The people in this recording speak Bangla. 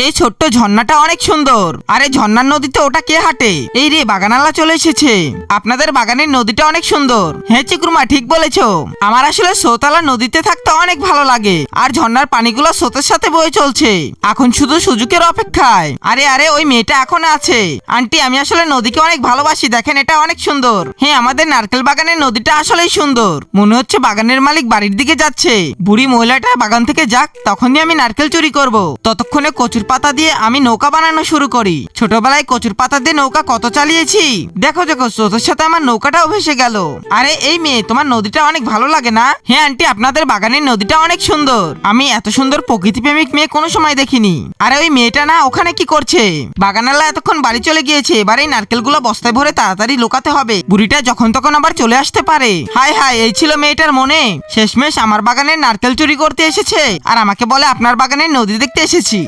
এই ছোট্ট ঝর্ণাটা অনেক সুন্দর। আরে ঝর্ণার নদীতে ওটা কে হাঁটে? এই রে বাগানালা চলে এসেছে। আপনাদের বাগানের নদীটা অনেক সুন্দর। হ্যাঁ চিকুরমা ঠিক বলেছো। আমার আসলে সোতালা নদীতে থাকতে অনেক ভালো লাগে, আর ঝর্ণার পানিগুলো স্রোতের সাথে বয়ে চলছে। এখন শুধু সুযোগের অপেক্ষায়। আরে আরে ওই মেয়েটা এখন আছে। আন্টি আমি আসলে নদীকে অনেক ভালোবাসি, দেখেন এটা অনেক সুন্দর। হ্যাঁ আমাদের নারকেল বাগানের নদীটা আসলেই সুন্দর। মনে হচ্ছে বাগানের মালিক বাড়ির দিকে যাচ্ছে। বুড়ি মহিলাটা বাগান থেকে যাক, তখনই আমি নারকেল চুরি করব। ততক্ষণে কচুর পাতা দিয়ে আমি নৌকা বানানো শুরু করি। ছোটবেলায় কচুর পাতা দিয়ে নৌকা কত চালিয়েছি। দেখো দেখো স্রোতের সাথে আমার নৌকাটাও ভেসে গেল। আরে এই মেয়ে তোমার নদীটা অনেক ভালো লাগে না? হ্যাঁ আন্টি আপনাদের বাগানের নদীটা অনেক সুন্দর। আমি এত সুন্দর প্রকৃতি প্রেমিক মেয়ে কোনো সময় দেখিনি। আরে ওই মেয়েটা না ওখানে কি করছে? বাগানালা এতক্ষণ বাড়ি চলে গিয়েছে, এবার এই নারকেলগুলো বস্তায় ভরে তাড়াতাড়ি লুকাতে হবে। বুড়িটা যখন তখন আবার চলে আসতে পারে। হায় হায় এই ছিল মেয়েটার মনে। শেষমেশ আমার বাগানের নারকেল চুরি করতে এসেছে আর আমাকে বলে আপনার বাগানের নদী দেখতে এসেছি।